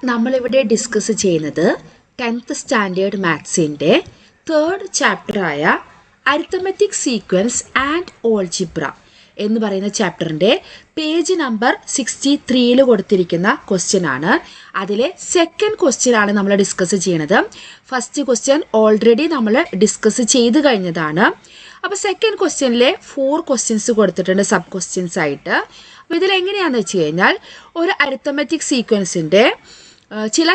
നമ്മളിവിടെ ഡിസ്കസ് ചെയ്യുന്നത് 10th standard മാത്സിൻ്റെ 3rd ചാപ്റ്ററായ അരിത്തമെറ്റിക് സീക്വൻസ് ആൻഡ് ഓൾജിബ്ര എന്ന് പറയുന്ന ചാപ്റ്ററിൻ്റെ പേജ് നമ്പർ 63 കൊടുത്തിരിക്കുന്ന ക്വസ്റ്റ്യൻ ആണ്. അതിലെ സെക്കൻഡ് ക്വസ്റ്റ്യൻ ആണ് നമ്മൾ ഡിസ്കസ് ചെയ്യുന്നത്. ഫസ്റ്റ് ക്വസ്റ്റ്യൻ ഓൾറെഡി നമ്മൾ ഡിസ്കസ് ചെയ്ത് കഴിഞ്ഞതാണ്. അപ്പോൾ സെക്കൻഡ് ക്വസ്റ്റ്യനിലെ 4 ക്വസ്റ്റ്യൻസ് കൊടുത്തിട്ടുണ്ട് സബ് ക്വസ്റ്റ്യൻസ് ആയിട്ട്. അപ്പോൾ ഇതിലെങ്ങനെയാണെന്ന് വെച്ച് കഴിഞ്ഞാൽ ഒരു അരിത്തമെറ്റിക് സീക്വൻസിൻ്റെ ചില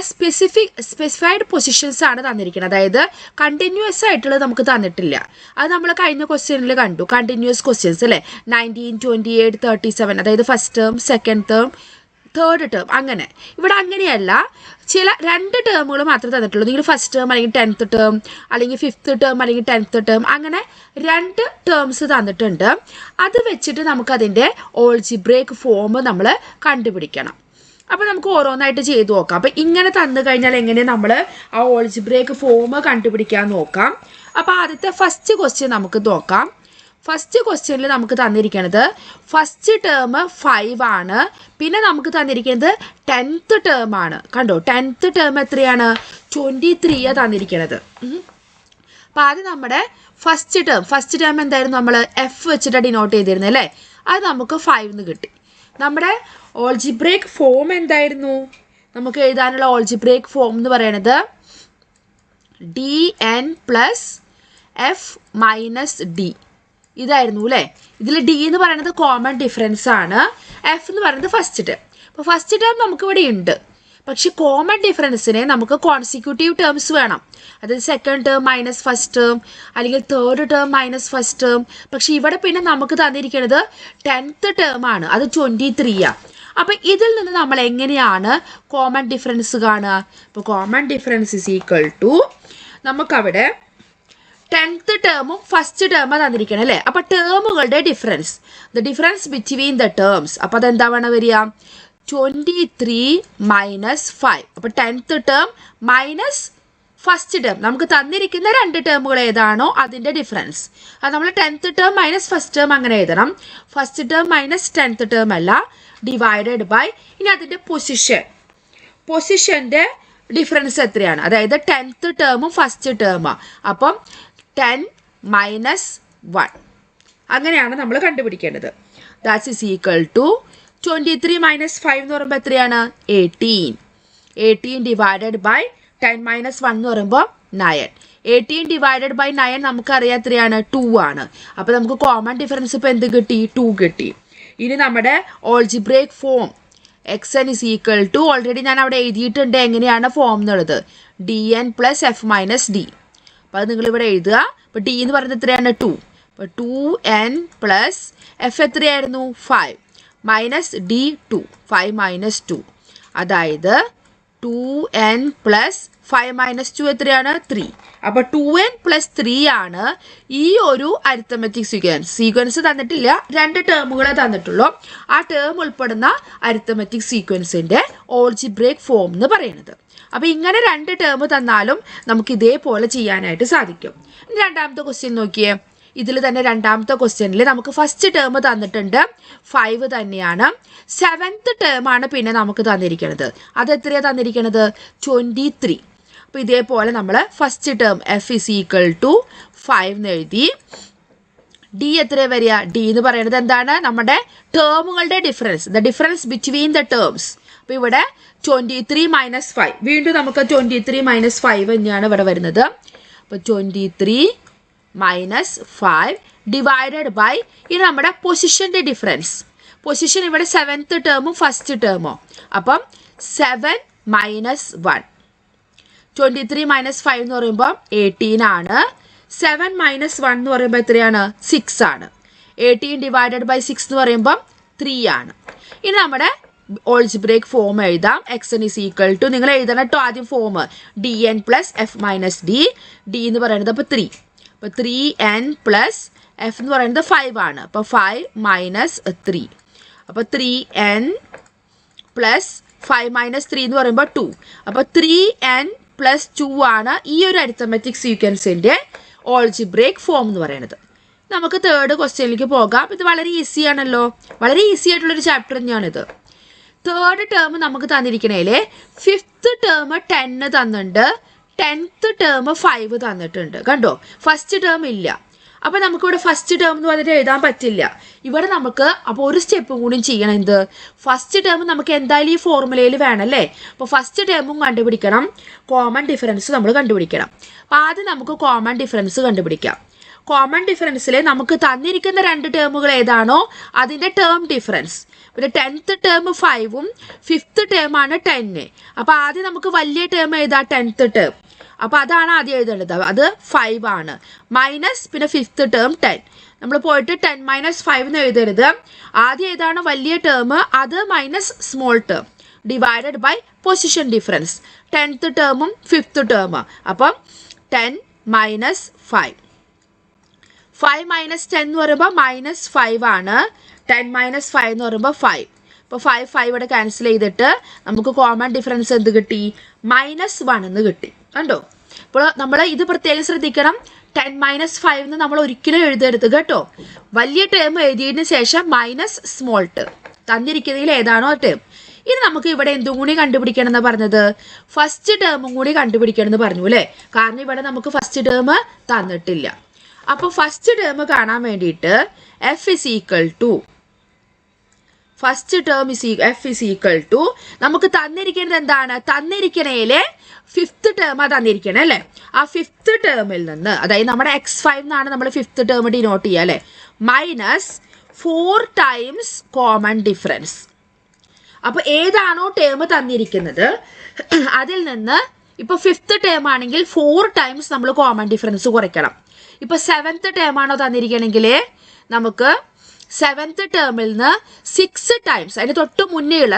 സ്പെസിഫൈഡ് പൊസിഷൻസ് ആണ് തന്നിരിക്കുന്നത്. അതായത് കണ്ടിന്യൂസ് ആയിട്ടുള്ളത് നമുക്ക് തന്നിട്ടില്ല. അത് നമ്മൾ കഴിഞ്ഞ ക്വസ്റ്റ്യനിൽ കണ്ടു. കണ്ടിന്യൂസ് ക്വസ്റ്റ്യൻസ് അല്ലേ, 19, 28, 37, അതായത് first term, second term, third term. അങ്ങനെ ഇവിടെ അങ്ങനെയല്ല, ചില 2 ടേമുകൾ മാത്രമേ തന്നിട്ടുള്ളൂ. നിങ്ങൾ ഫസ്റ്റ് ടേം അല്ലെങ്കിൽ 10th ടേം അല്ലെങ്കിൽ 5th ടേം അല്ലെങ്കിൽ 10th ടേം, അങ്ങനെ 2 ടേംസ് തന്നിട്ടുണ്ട്. അത് വെച്ചിട്ട് നമുക്കതിൻ്റെ ഓൾജിബ്രേക്ക് ഫോം നമ്മൾ കണ്ടുപിടിക്കണം. അപ്പോൾ നമുക്ക് ഓരോന്നായിട്ട് ചെയ്ത് നോക്കാം. അപ്പോൾ ഇങ്ങനെ തന്നു കഴിഞ്ഞാൽ എങ്ങനെ നമ്മൾ ആ ഓൾജിബ്രേക്ക് ഫോം കണ്ടുപിടിക്കാൻ നോക്കാം. അപ്പോൾ ആദ്യത്തെ ഫസ്റ്റ് ക്വസ്റ്റ്യൻ നമുക്ക് നോക്കാം. ഫസ്റ്റ് ക്വസ്റ്റ്യനിൽ നമുക്ക് തന്നിരിക്കുന്നത് ഫസ്റ്റ് ടേം 5 ആണ്. പിന്നെ നമുക്ക് തന്നിരിക്കുന്നത് 10th ടേം ആണ്. കണ്ടോ, 10th ടേം എത്രയാണ്? 23 തന്നിരിക്കുന്നത്. അപ്പോൾ ആദ്യം നമ്മുടെ ഫസ്റ്റ് ടേം എന്തായിരുന്നു? നമ്മൾ എഫ് വെച്ചിട്ട് ഡിനോട്ട് ചെയ്തിരുന്നത് അല്ലേ. അത് നമുക്ക് 5 കിട്ടി. നമ്മുടെ ഓൾജിബ്രേക്ക് ഫോം എന്തായിരുന്നു? നമുക്ക് എഴുതാനുള്ള ഓൾജിബ്രേക്ക് ഫോം എന്ന് പറയുന്നത് DN + F - D ഇതായിരുന്നു അല്ലേ. ഇതിൽ D എന്ന് പറയുന്നത് കോമൺ ഡിഫറൻസ് ആണ്. F എന്ന് പറയുന്നത് ഫസ്റ്റ് ടേം. അപ്പോൾ ഫസ്റ്റ് ടേം നമുക്കിവിടെ ഉണ്ട്. പക്ഷെ കോമൺ ഡിഫറൻസിനെ നമുക്ക് കോൺസിക്യൂട്ടീവ് ടേംസ് വേണം. അതായത് second term minus first term അല്ലെങ്കിൽ third term minus first term. പക്ഷെ ഇവിടെ പിന്നെ നമുക്ക് തന്നിരിക്കുന്നത് 10th ടേം ആണ്. അത് 23 അപ്പം ഇതിൽ നിന്ന് നമ്മൾ എങ്ങനെയാണ് കോമൺ ഡിഫറൻസ് കാണുക? ഇപ്പോൾ common difference is equal to നമുക്കവിടെ 10th ടേമും ഫസ്റ്റ് ടേമും തന്നിരിക്കണം അല്ലേ. അപ്പോൾ ടേമുകളുടെ difference, the difference between the terms. അപ്പോൾ അതെന്താണ് വരിക? 23 - 5. അപ്പോൾ 10th term minus first term, നമുക്ക് തന്നിരിക്കുന്ന 2 ടേമുകൾ ഏതാണോ അതിൻ്റെ ഡിഫറൻസ്. അത് നമ്മൾ 10th term minus first term അങ്ങനെ എഴുതണം. First term minus 10th term അല്ല, ഡിവൈഡഡ് ബൈ ഇനി അതിൻ്റെ പൊസിഷൻ്റെ ഡിഫറൻസ് എത്രയാണ്? അതായത് 10th ടേമും ഫസ്റ്റ് ടേമും. അപ്പം 10 - 1 അങ്ങനെയാണ് നമ്മൾ കണ്ടുപിടിക്കേണ്ടത്. ദാറ്റ്സ് ഈസ് ഈക്വൽ ടു 23 - 5 എന്ന് പറയുമ്പോൾ എത്രയാണ്? 18 ഡിവൈഡഡ് ബൈ 10 - 1 എന്ന് പറയുമ്പോൾ 9. 18 ഡിവൈഡഡ് ബൈ 9 നമുക്കറിയാം എത്രയാണ്? 2 ആണ്. അപ്പോൾ നമുക്ക് കോമൺ ഡിഫറൻസ് ഇപ്പോൾ എന്ത് കിട്ടി? 2 കിട്ടി. ഇനി നമ്മുടെ algebraic form xn is equal to, already ഞാൻ അവിടെ എഴുതിയിട്ടുണ്ട് എങ്ങനെയാണ് ഫോം എന്നുള്ളത്, DN + F - D. അപ്പോൾ അത് നിങ്ങളിവിടെ എഴുതുക. അപ്പോൾ D എന്ന് പറയുന്നത് എത്രയാണ്? 2. അപ്പോൾ 2n + F എത്രയായിരുന്നു? 5 - D 2. 5 - 2 അതായത് 2n + 5 - 2 എത്രയാണ്? 3. അപ്പോൾ 2n + 3 ആണ് ഈ ഒരു അരിത്തമെറ്റിക് സീക്വൻസ് തന്നിട്ടില്ല, 2 ടേമുകളെ തന്നിട്ടുള്ളൂ. ആ ടേം ഉൾപ്പെടുന്ന അരിത്തമെറ്റിക് സീക്വൻസിൻ്റെ ഓൾജിബ്രേക്ക് ഫോം എന്ന് പറയുന്നത്. അപ്പോൾ ഇങ്ങനെ 2 ടേം തന്നാലും നമുക്ക് ഇതേപോലെ ചെയ്യാനായിട്ട് സാധിക്കും. രണ്ടാമത്തെ ക്വസ്റ്റ്യൻ നോക്കിയേ. ഇതിൽ തന്നെ രണ്ടാമത്തെ ക്വസ്റ്റ്യനിൽ നമുക്ക് ഫസ്റ്റ് ടേം തന്നിട്ടുണ്ട് 5 തന്നെയാണ്. 7th ടേം ആണ് പിന്നെ നമുക്ക് തന്നിരിക്കുന്നത്. അതെത്രയാണ് തന്നിരിക്കുന്നത്? 23. അപ്പോൾ ഇതേപോലെ നമ്മൾ first term F is equal to 5 എന്ന് എഴുതി. D എത്ര വരിക? D എന്ന് പറയുന്നത് എന്താണ്? നമ്മുടെ ടേമുകളുടെ difference, the difference between the terms. അപ്പോൾ ഇവിടെ 23 - 5, വീണ്ടും നമുക്ക് 23 - 5 തന്നെയാണ് ഇവിടെ വരുന്നത്. അപ്പോൾ 23 - 5 ഡിവൈഡഡ് ബൈ ഇനി നമ്മുടെ പൊസിഷൻ്റെ ഡിഫറൻസ്. പൊസിഷൻ ഇവിടെ 7th ടേമും ഫസ്റ്റ് ടേമും. അപ്പം 7 - 1. 23 - 5 എന്ന് പറയുമ്പോൾ 18 ആണ്. 7 - 1 എന്ന് പറയുമ്പോൾ എത്രയാണ്? 6 ആണ്. 18 ഡിവൈഡഡ് ബൈ 6 എന്ന് പറയുമ്പോൾ 3 ആണ്. ഇനി നമ്മുടെ ഓൾജിബ്രേക്ക് ഫോം എഴുതാം. xn is equal to, നിങ്ങൾ എഴുതണം കേട്ടോ ആദ്യം form, DN + F - D. D എന്ന് പറയുന്നത് അപ്പോൾ 3. അപ്പോൾ 3n + F എന്ന് പറയുന്നത് 5 ആണ്. അപ്പോൾ 5 - 3. അപ്പോൾ 3n + 5 - 3 എന്ന് പറയുമ്പോൾ 2. അപ്പോൾ 3n + 2 ആണ് ഈ ഒരു അരിത്തമെറ്റിക് സീക്വൻസിൻ്റെ ഓൾജിബ്രേക്ക് ഫോം എന്ന് പറയുന്നത്. നമുക്ക് തേർഡ് ക്വസ്റ്റ്യനിലേക്ക് പോകാം. ഇത് വളരെ ഈസി ആണല്ലോ, വളരെ ഈസി ആയിട്ടുള്ളൊരു ചാപ്റ്റർ തന്നെയാണിത്. തേർഡ് ടേം നമുക്ക് തന്നിരിക്കണേല് ഫിഫ്ത്ത് ടേം 10 തന്നിട്ടുണ്ട്, 10th ടേം 5 തന്നിട്ടുണ്ട്. കണ്ടോ, ഫസ്റ്റ് ടേം ഇല്ല. അപ്പോൾ നമുക്കിവിടെ ഫസ്റ്റ് ടേം എന്ന് പറഞ്ഞിട്ട് എഴുതാൻ പറ്റില്ല. ഇവിടെ നമുക്ക് അപ്പോൾ ഒരു സ്റ്റെപ്പും കൂടി ചെയ്യണം. എന്ത്, ഫസ്റ്റ് ടേം നമുക്ക് എന്തായാലും ഈ ഫോർമുലയിൽ വേണമല്ലേ. അപ്പോൾ ഫസ്റ്റ് ടേമും കണ്ടുപിടിക്കണം, കോമൺ ഡിഫറൻസ് നമ്മൾ കണ്ടുപിടിക്കണം. അപ്പോൾ ആദ്യം നമുക്ക് കോമൺ ഡിഫറൻസ് കണ്ടുപിടിക്കാം. കോമൺ ഡിഫറൻസിൽ നമുക്ക് തന്നിരിക്കുന്ന രണ്ട് ടേമുകൾ ഏതാണോ അതിൻ്റെ ടേം ഡിഫറൻസ്. പിന്നെ 10th ടേം 5ഉം 5th ടേമാണ് 10. അപ്പോൾ ആദ്യം നമുക്ക് വലിയ ടേം ഏതാ, 10th ടേം. അപ്പോൾ അതാണ് ആദ്യം എഴുതേണ്ടത്, അത് 5 ആണ്. മൈനസ് പിന്നെ 5th ടേം 10. നമ്മൾ പോയിട്ട് 10 - 5 എന്ന് എഴുതരുത്. ആദ്യം ഏതാണ് വലിയ ടേം അത് minus small term divided by position difference. 10th ടേമും 5th ടേം. അപ്പം 10 - 5. 5 - 10 എന്ന് പറയുമ്പോൾ -5 ആണ്. 10 - 5 എന്ന് പറയുമ്പോൾ 5. അപ്പോൾ 5 ഇവിടെ ക്യാൻസൽ ചെയ്തിട്ട് നമുക്ക് കോമൺ ഡിഫറൻസ് എന്ത് കിട്ടി, -1 എന്ന് കിട്ടി. കണ്ടോ, ഇപ്പോൾ നമ്മൾ ഇത് പ്രത്യേകം ശ്രദ്ധിക്കണം. 10 - 5 എന്ന് നമ്മൾ ഒരിക്കലും എഴുതരുത് കേട്ടോ. വലിയ ടേം എഴുതിയതിന് ശേഷം മൈനസ് സ്മോൾ ടേം തന്നിരിക്കുന്നതിൽ ഏതാണോ ടേം. ഇനി നമുക്ക് ഇവിടെ എന്തും കൂടി കണ്ടുപിടിക്കണം എന്ന് പറഞ്ഞത്, ഫസ്റ്റ് ടേമും കൂടി കണ്ടുപിടിക്കണം എന്ന് പറഞ്ഞു അല്ലേ. കാരണം ഇവിടെ നമുക്ക് ഫസ്റ്റ് ടേം തന്നിട്ടില്ല. അപ്പോൾ ഫസ്റ്റ് ടേം കാണാൻ വേണ്ടിയിട്ട് F is equal to first term F is equal to നമുക്ക് തന്നിരിക്കുന്നത് എന്താണ്, തന്നിരിക്കണേലെ 5th ടേമാണ് തന്നിരിക്കണേ അല്ലേ. ആ 5th ടേമിൽ നിന്ന്, അതായത് നമ്മുടെ x5 എന്നാണ് നമ്മൾ 5th ടേം ഡിനോട്ട് ചെയ്യുക അല്ലേ, -4 ടൈംസ് കോമൺ ഡിഫറൻസ്. അപ്പോൾ ഏതാണോ ടേം തന്നിരിക്കുന്നത് അതിൽ നിന്ന് ഇപ്പോൾ 5th ടേം ആണെങ്കിൽ 4 ടൈംസ് നമ്മൾ കോമൺ ഡിഫറൻസ് കുറയ്ക്കണം. ഇപ്പോൾ 7th ടേം ആണോ തന്നിരിക്കണമെങ്കിൽ നമുക്ക് 7th ടേമിൽ നിന്ന് 6 ടൈംസ്, അതിന് തൊട്ട് മുന്നേ ഉള്ള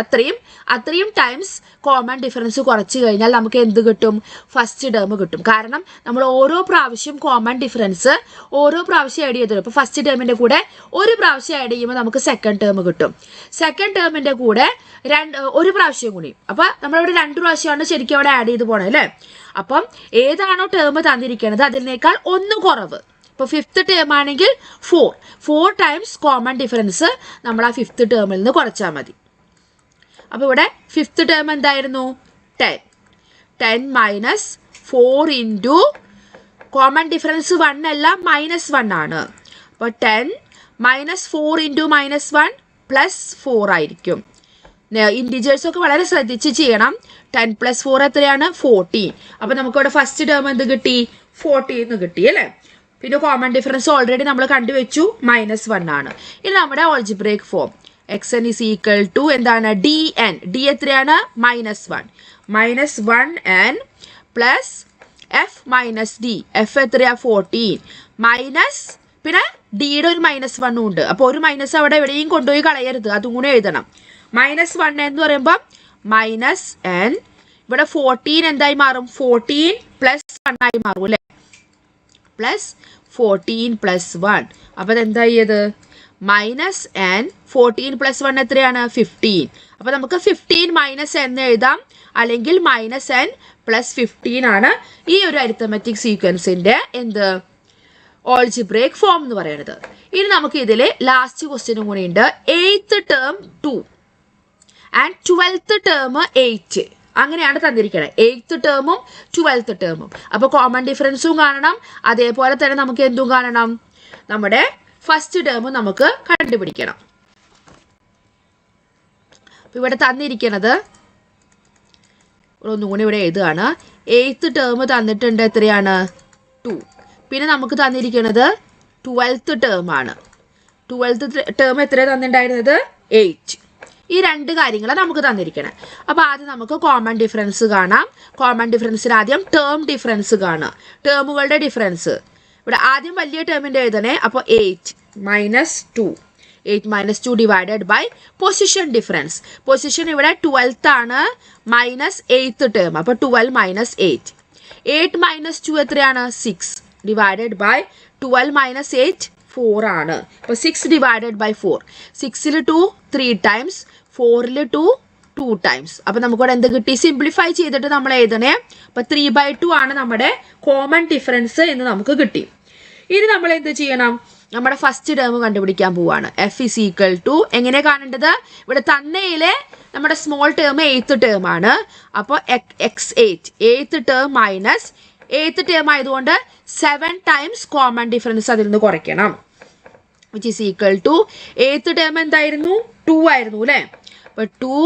അത്രയും ടൈംസ് കോമൺ ഡിഫറൻസ് കുറച്ച് കഴിഞ്ഞാൽ നമുക്ക് എന്ത് കിട്ടും, ഫസ്റ്റ് ടേം കിട്ടും. കാരണം നമ്മൾ ഓരോ പ്രാവശ്യം കോമൺ ഡിഫറൻസ് ഓരോ പ്രാവശ്യം ആഡ് ചെയ്തു. ഇപ്പോൾ ഫസ്റ്റ് ടേമിൻ്റെ കൂടെ ഒരു പ്രാവശ്യം ആഡ് ചെയ്യുമ്പോൾ നമുക്ക് സെക്കൻഡ് ടേം കിട്ടും. സെക്കൻഡ് ടേമിൻ്റെ കൂടെ ഒരു പ്രാവശ്യം കൂടി. അപ്പോൾ നമ്മളിവിടെ 2 പ്രാവശ്യമാണ് ശരിക്കും അവിടെ ആഡ് ചെയ്ത് പോകണം അല്ലേ. അപ്പം ഏതാണോ ടേം തന്നിരിക്കുന്നത് അതിനേക്കാൾ 1 കുറവ്. ഇപ്പോൾ 5th ടേം ആണെങ്കിൽ 4 ടൈംസ് കോമൺ ഡിഫറൻസ് നമ്മൾ ആ 5th ടേമിൽ നിന്ന് കുറച്ചാൽ മതി. അപ്പോൾ ഇവിടെ 5th ടേം എന്തായിരുന്നു, 10 - 4 ഇൻറ്റു കോമൺ ഡിഫറൻസ് 1 അല്ല -1 ആണ്. അപ്പോൾ 10 - 4 ഇൻറ്റു -1 + 4 ആയിരിക്കും. ഇൻറ്റിജേഴ്സൊക്കെ വളരെ ശ്രദ്ധിച്ച് ചെയ്യണം. 10 + 4 എത്രയാണ്, 14. അപ്പോൾ നമുക്കിവിടെ ഫസ്റ്റ് ടേം എന്ത് കിട്ടി, 14 എന്ന് കിട്ടി അല്ലേ. പിന്നെ കോമൺ ഡിഫറൻസ് ഓൾറെഡി നമ്മൾ കണ്ടുവെച്ചു, -1 ആണ്. ഇനി നമ്മുടെ algebraic form xn is equal to എന്താണ്, dn. d എത്രയാണ്, -1. -1n plus f - d. f എത്രയാ, 14 മൈനസ് പിന്നെ ഡിയുടെ ഒരു -1 ഉണ്ട്. അപ്പോൾ ഒരു മൈനസ് അവിടെ എവിടെയും കൊണ്ടുപോയി കളയരുത്, അതും കൂടെ എഴുതണം. -1 എന്ന് പറയുമ്പോൾ -n, ഇവിടെ 14 എന്തായി മാറും, 14 + 1 ആയി മാറും അല്ലേ. +14 + 1. അപ്പോൾ അതെന്തായി, അത് -n. 14 + 1 എത്രയാണ്, 15. അപ്പോൾ നമുക്ക് 15 - n എഴുതാം, അല്ലെങ്കിൽ -n + 15 ആണ് ഈ ഒരു അരിത്തമെറ്റിക് സീക്വൻസിൻ്റെ എന്ത്, ഓൾജിബ്രേക്ക് ഫോം എന്ന് പറയുന്നത്. ഇനി നമുക്ക് ഇതിൽ ലാസ്റ്റ് ക്വസ്റ്റ്യനും കൂടി ഉണ്ട്. 8th term 2 and 12th term 8. അങ്ങനെയാണ് തന്നിരിക്കുന്നത്, 8th ടേമും 12th ടേമും. അപ്പോൾ കോമൺ ഡിഫറൻസും കാണണം, അതേപോലെ തന്നെ നമുക്ക് എന്തും കാണണം, നമ്മുടെ ഫസ്റ്റ് ടേം നമുക്ക് കണ്ടുപിടിക്കണം. അപ്പോൾ ഇവിടെ തന്നിരിക്കുന്നത് ഒന്നുകൂടി ഇവിടെ എഴുതുകയാണ്. 8th ടേം തന്നിട്ടുണ്ട്, എത്രയാണ്, 2. പിന്നെ നമുക്ക് തന്നിരിക്കുന്നത് 12th ടേം ആണ്. 12th ടേം എത്ര തന്നിട്ടുണ്ടായിരുന്നത്, 8. ഈ രണ്ട് കാര്യങ്ങളാണ് നമുക്ക് തന്നിരിക്കണം. അപ്പോൾ ആദ്യം നമുക്ക് കോമൺ ഡിഫറൻസ് കാണാം. കോമൺ ഡിഫറൻസിന് ആദ്യം ടേം ഡിഫറൻസ് കാണാം, ടേമുകളുടെ ഡിഫറൻസ്. ഇവിടെ ആദ്യം വലിയ ടേമിൻ്റെ എഴുതണേ. അപ്പോൾ 8 - 2. 8 - 2 divided by position difference. Position ഇവിടെ 12th ആണ്, -8th ടേം. അപ്പോൾ 12 - 8. 8 - 2 എത്രയാണ്, 6 ഡിവൈഡഡ് ബൈ 12 - 8 4 ആണ്. അപ്പോൾ 6 ഡിവൈഡഡ് ബൈ 4. 6ൽ 2 3 ടൈംസ്, 4ൽ 2 2 ടൈംസ്. അപ്പോൾ നമുക്കിവിടെ എന്ത് കിട്ടി, സിംപ്ലിഫൈ ചെയ്തിട്ട് നമ്മൾ എഴുതണേ. അപ്പോൾ 3/2 ആണ് നമ്മുടെ കോമൺ ഡിഫറൻസ് എന്ന് നമുക്ക് കിട്ടി. ഇനി നമ്മൾ എന്ത് ചെയ്യണം, നമ്മുടെ ഫസ്റ്റ് ടേം കണ്ടുപിടിക്കാൻ പോവാണ്. എഫ് ഇസ് ഈക്വൽ ടു എങ്ങനെ കാണേണ്ടത്? ഇവിടെ തന്നയിലെ നമ്മുടെ സ്മോൾ ടേം എയ്ത്ത് ടേം ആണ്. അപ്പോൾ x8 eighth term minus eighth term ആയതുകൊണ്ട് 7 ടൈംസ് കോമൺ ഡിഫറൻസ് അതിൽ നിന്ന് കുറയ്ക്കണം. Which is equal to eighth term എന്തായിരുന്നു? 2 ആയിരുന്നു അല്ലേ? അപ്പോൾ 2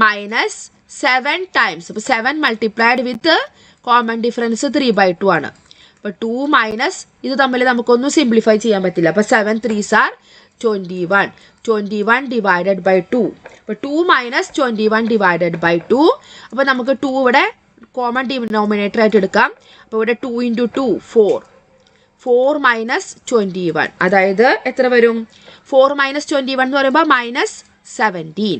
മൈനസ് 7 ടൈംസ്, അപ്പോൾ 7 മൾട്ടിപ്ലൈഡ് വിത്ത് കോമൺ ഡിഫറൻസ് 3/2 ആണ്. അപ്പോൾ 2 മൈനസ് ഇത് തമ്മിൽ നമുക്കൊന്നും സിംപ്ലിഫൈ ചെയ്യാൻ പറ്റില്ല. അപ്പോൾ 7 3s are 21 ഡിവൈഡഡ് ബൈ 2. അപ്പോൾ 2 മൈനസ് 21 ഡിവൈഡഡ് ബൈ 2. അപ്പോൾ നമുക്ക് 2 ഇവിടെ കോമൺ ഡിനോമിനേറ്റർ ആയിട്ട് എടുക്കാം. അപ്പോൾ ഇവിടെ 2 × 2 4 മൈനസ് 21, അതായത് എത്ര വരും? 4 മൈനസ് 21 എന്ന് പറയുമ്പോൾ -17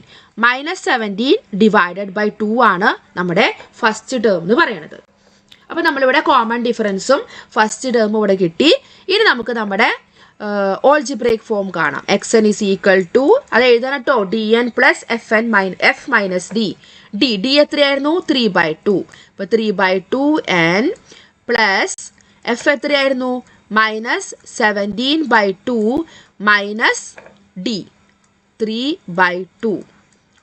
ഡിവൈഡഡ് ബൈ 2 ആണ് നമ്മുടെ ഫസ്റ്റ് ടേം എന്ന് പറയുന്നത്. അപ്പോൾ നമ്മളിവിടെ കോമൺ ഡിഫറൻസും ഫസ്റ്റ് ടേമും ഇവിടെ കിട്ടി. ഇനി നമുക്ക് നമ്മുടെ ഓൾജിബ്രേക്ക് ഫോം കാണാം. xn ഈസ് ഈക്വൽ ടു, അത് എഴുതണം കേട്ടോ, dn plus f minus d എത്രയായിരുന്നു? 3/2. അപ്പോൾ 3/2 n പ്ലസ് f എത്രയായിരുന്നു? -17/2 minus d 3/2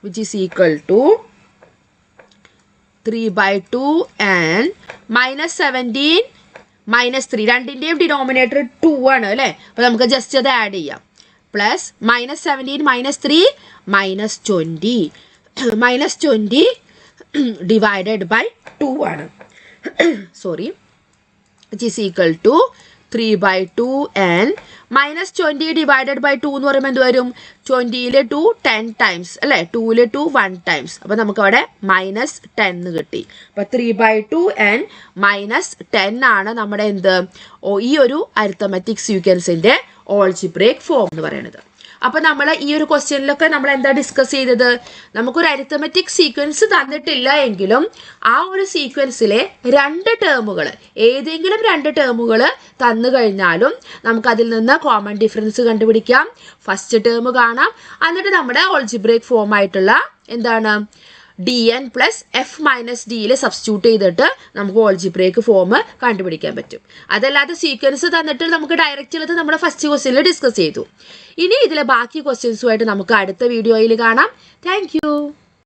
which is equal to 3/2 and -17 -3 രണ്ടിൻ്റെയും ഡിനോമിനേറ്റർ 2 ആണ് അല്ലേ? അപ്പോൾ നമുക്ക് ജസ്റ്റ് അത് ആഡ് ചെയ്യാം. പ്ലസ് -17 -3 -20 ഡിവൈഡഡ് ബൈ 2 ആണ്. Sorry, which is equal to 3/2 and -20 divided by 2 എന്ന് പറയുമ്പോൾ എന്ത് വരും? 20ൽ 2 10 ടൈംസ് അല്ലേ? 2ൽ 2 1 ടൈംസ്. അപ്പോൾ നമുക്ക് അവിടെ -10 കിട്ടി. അപ്പോൾ 3/2 and -10 ആണ് നമ്മുടെ എന്ത് ഈ ഒരു അരിത്തമെറ്റിക് സീക്വൻസിൻ്റെ ഓൾജിബ്രേക്ക് ഫോം എന്ന് പറയുന്നത്. അപ്പോൾ നമ്മൾ ഈ ഒരു ക്വസ്റ്റ്യനിലൊക്കെ നമ്മൾ എന്താ ഡിസ്കസ് ചെയ്തത്? നമുക്കൊരു അരിത്തമെറ്റിക് സീക്വൻസ് തന്നിട്ടില്ല എങ്കിലും ആ ഒരു സീക്വൻസിലെ 2 ടേമുകൾ, ഏതെങ്കിലും 2 ടേമുകൾ തന്നു കഴിഞ്ഞാലും നമുക്കതിൽ നിന്ന് കോമൺ ഡിഫറൻസ് കണ്ടുപിടിക്കാം, ഫസ്റ്റ് ടേം കാണാം, എന്നിട്ട് നമ്മുടെ ഓൾജിബ്രേക്ക് ഫോം ആയിട്ടുള്ള എന്താണ് dn പ്ലസ് f മൈനസ് ഡിയിൽ സബ്സ്റ്റിറ്റ്യൂട്ട് ചെയ്തിട്ട് നമുക്ക് ഓൾജിബ്രേക്ക് ഫോം കണ്ടുപിടിക്കാൻ പറ്റും. അതല്ലാതെ സീക്വൻസ് തന്നിട്ട് നമുക്ക് ഡയറക്റ്റ് ഉള്ളത് നമ്മുടെ ഫസ്റ്റ് ക്വസ്റ്റ്യനിൽ ഡിസ്കസ് ചെയ്തു. ഇനി ഇതിലെ ബാക്കി ക്വസ്റ്റ്യൻസുമായിട്ട് നമുക്ക് അടുത്ത വീഡിയോയിൽ കാണാം. താങ്ക്